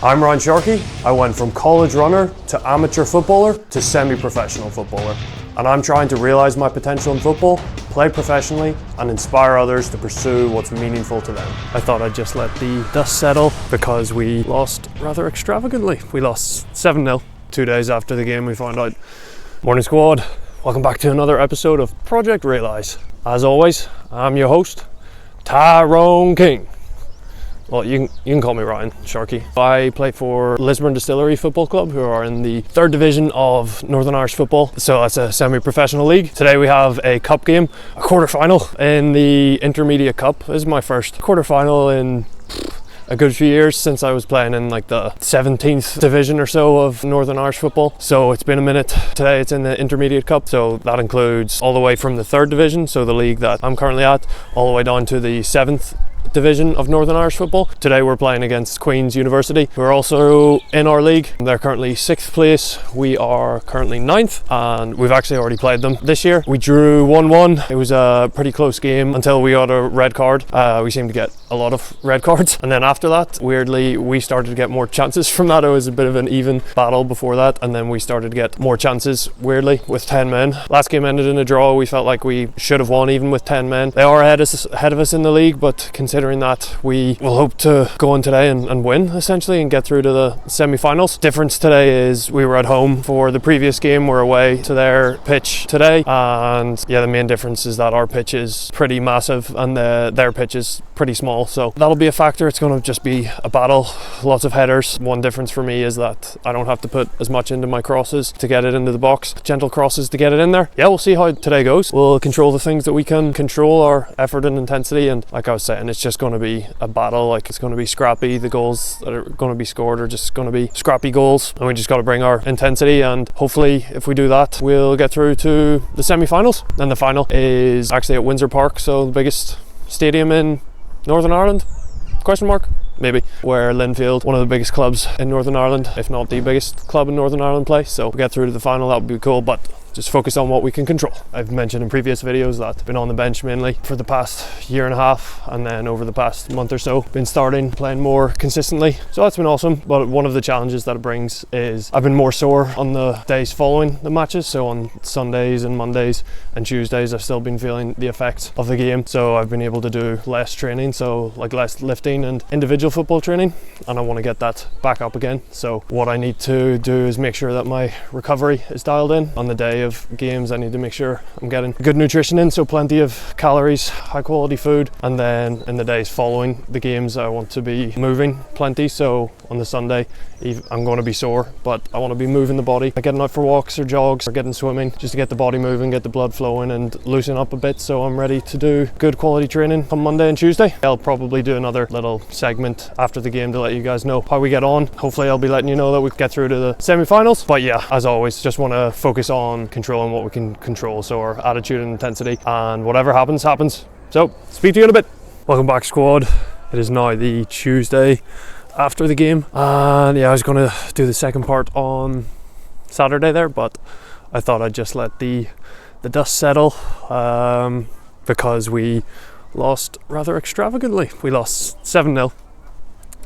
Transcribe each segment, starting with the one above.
I'm Ryan Sharkey. I went from college runner to amateur footballer to semi-professional footballer. And I'm trying to realise my potential in football, play professionally, and inspire others to pursue what's meaningful to them. I thought I'd just let the dust settle because we lost rather extravagantly. We lost 7-0. 2 days after the game we found out. Morning squad, welcome back to another episode of Project Realise. As always, I'm your host, Tyrone King. Well, you can call me Ryan Sharkey. I play for Lisburn Distillery Football Club, who are in the 3rd division of Northern Irish football. So that's a semi-professional league. Today we have a cup game, a quarter-final in the Intermediate Cup. This is my first quarter-final in a good few years since I was playing in like the 17th division or so of Northern Irish football. So it's been a minute. Today it's in the Intermediate Cup, so that includes all the way from the 3rd division, so the league that I'm currently at, all the way down to the 7th division of Northern Irish football. Today we're playing against Queen's University, who are also in our league. They're currently 6th place. We are currently 9th, and we've actually already played them this year. We drew 1-1. It was a pretty close game until we got a red card. We seemed to get a lot of red cards, and then after that, weirdly, we started to get more chances from that. It was a bit of an even battle before that, and then we started to get more chances, weirdly, with 10 men. Last game ended in a draw. We felt like we should have won even with 10 men. They are ahead of us in the league, but considering that, we will hope to go on today and win, essentially, and get through to the semi-finals. Difference today is we were at home for the previous game. We're away to their pitch today, and yeah, the main difference is that our pitch is pretty massive and their pitch is pretty small, so that'll be a factor. It's going to just be a battle, lots of headers. One difference for me is that I don't have to put as much into my crosses to get it into the box, gentle crosses to get it in there. Yeah, we'll see how today goes. We'll control the things that we can control, our effort and intensity, and like I was saying, it's just going to be a battle. Like, it's going to be scrappy. The goals that are going to be scored are just going to be scrappy goals, and we just got to bring our intensity, and hopefully if we do that, we'll get through to the semi-finals. And the final is actually at Windsor Park, so the biggest stadium in Northern Ireland? Question mark? Maybe. Where Linfield, one of the biggest clubs in Northern Ireland, if not the biggest club in Northern Ireland, play. So if we get through to the final, that would be cool, but just focus on what we can control. I've mentioned in previous videos that I've been on the bench mainly for the past year and a half, and then over the past month or so been starting playing more consistently, so that's been awesome. But one of the challenges that it brings is I've been more sore on the days following the matches. So on Sundays and Mondays and Tuesdays I've still been feeling the effects of the game, so I've been able to do less training, so like less lifting and individual football training, and I want to get that back up again. So what I need to do is make sure that my recovery is dialed in. On the day of games, I need to make sure I'm getting good nutrition in, so plenty of calories, high quality food, and then in the days following the games I want to be moving plenty. So on the Sunday I'm going to be sore, but I want to be moving the body, like getting out for walks or jogs or getting swimming, just to get the body moving, get the blood flowing and loosen up a bit, so I'm ready to do good quality training on Monday and Tuesday. I'll probably do another little segment after the game to let you guys know how we get on. Hopefully I'll be letting you know that we get through to the semi-finals. But yeah, as always, just want to focus on controlling what we can control, so our attitude and intensity, and whatever happens. So speak to you in a bit. Welcome back, squad. It is now the Tuesday after the game, and yeah, I was going to do the second part on Saturday there, but I thought I'd just let the dust settle because we lost rather extravagantly. We lost 7-0.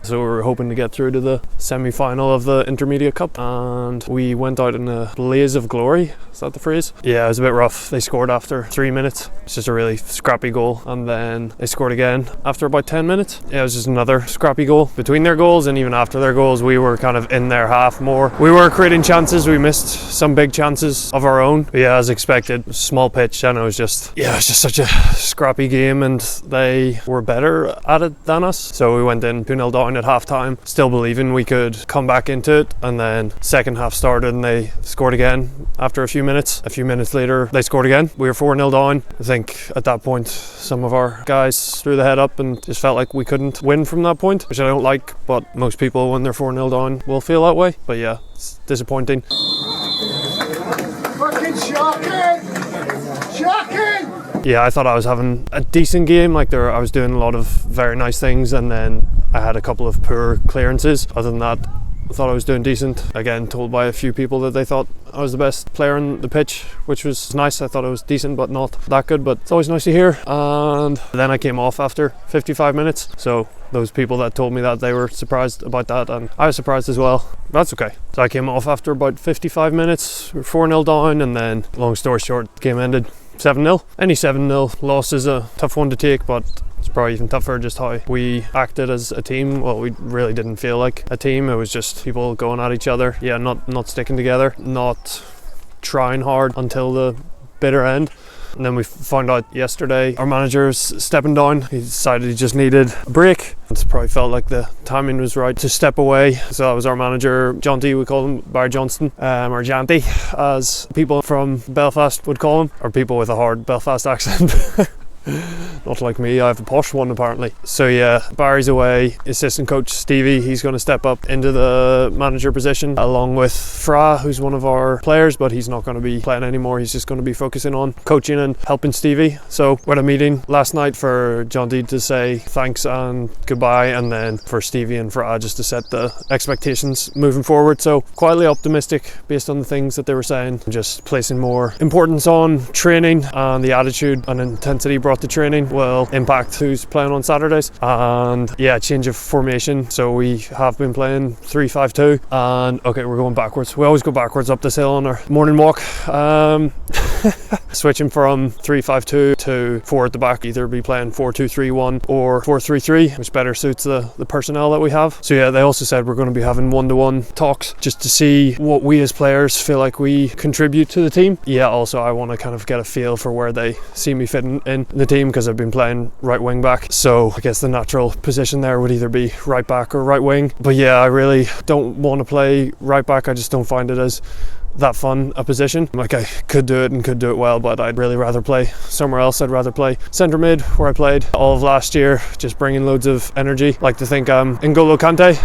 So we were hoping to get through to the semi-final of the Intermediate Cup, and we went out in a blaze of glory. Is that the phrase? Yeah, it was a bit rough. They scored after 3 minutes. It's just a really scrappy goal, and then they scored again after about 10 minutes. Yeah, it was just another scrappy goal. Between their goals and even after their goals, we were kind of in their half more. We were creating chances. We missed some big chances of our own. But yeah, as expected, small pitch, and it was just such a scrappy game, and they were better at it than us. So we went in 2-0 down at half time, still believing we could come back into it, and then second half started and they scored again after a few minutes. A few minutes later they scored again. We were 4-0 down. I think at that point some of our guys threw the head up and just felt like we couldn't win from that point, which I don't like, but most people when they're 4-0 down will feel that way. But yeah, it's disappointing. Fucking shocking! Yeah, I thought I was having a decent game. Like I was doing a lot of very nice things, and then I had a couple of poor clearances. Other than that, I thought I was doing decent. Again, told by a few people that they thought I was the best player on the pitch, which was nice. I thought I was decent, but not that good, but it's always nice to hear. And then I came off after 55 minutes, so those people that told me that, they were surprised about that, and I was surprised as well. That's okay. So I came off after about 55 minutes. We were 4-0 down, and then, long story short, the game ended 7-0. Any 7-0 loss is a tough one to take, but it's probably even tougher just how we acted as a team. Well, we really didn't feel like a team. It was just people going at each other. Yeah, not sticking together, not trying hard until the bitter end. And then we found out yesterday our manager's stepping down. He decided he just needed a break. It's probably felt like the timing was right to step away. So that was our manager, Jonty, we call him, Barry Johnston, or Janty, as people from Belfast would call him, or people with a hard Belfast accent. Not like me, I have a posh one apparently. So yeah, Barry's away. Assistant coach Stevie, he's going to step up into the manager position along with Fra, who's one of our players, but he's not going to be playing anymore. He's just going to be focusing on coaching and helping Stevie. So we had a meeting last night for Jonty to say thanks and goodbye, and then for Stevie and Fra just to set the expectations moving forward. So quietly optimistic based on the things that they were saying, just placing more importance on training, and the attitude and intensity brought to training will impact who's playing on Saturdays. And yeah, change of formation. So we have been playing 3-5-2, and okay, we're going backwards. We always go backwards up this hill on our morning walk. Switching from 3-5-2 to 4 at the back, either be playing 4-2-3-1 or 4-3-3, which better suits the personnel that we have. So yeah, they also said we're going to be having one-to-one talks just to see what we as players feel like we contribute to the team. Yeah, also I want to kind of get a feel for where they see me fitting in the team, because I've been playing right wing back, so I guess the natural position there would either be right back or right wing. But yeah, I really don't want to play right back. I just don't find it as that fun a position. Like, I could do it and could do it well, but I'd really rather play somewhere else. I'd rather play centre mid, where I played all of last year, just bringing loads of energy. Like to think I'm N'Golo Kante.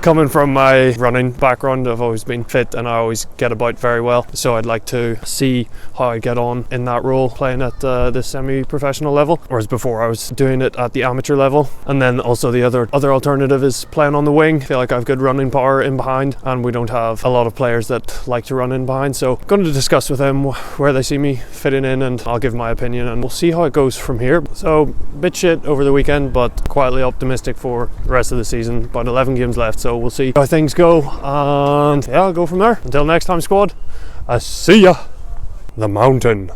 Coming from my running background, I've always been fit and I always get about very well, so I'd like to see how I get on in that role playing at the semi-professional level, whereas before I was doing it at the amateur level. And then also the other alternative is playing on the wing. I feel like I have good running power in behind, and we don't have a lot of players that like to run in behind, so I'm going to discuss with them where they see me fitting in, and I'll give my opinion and we'll see how it goes from here. So bit shit over the weekend, but quietly optimistic for the rest of the season. About 11 games left, so we'll see how things go, and yeah, I'll go from there. Until next time, squad, I see ya. The mountain.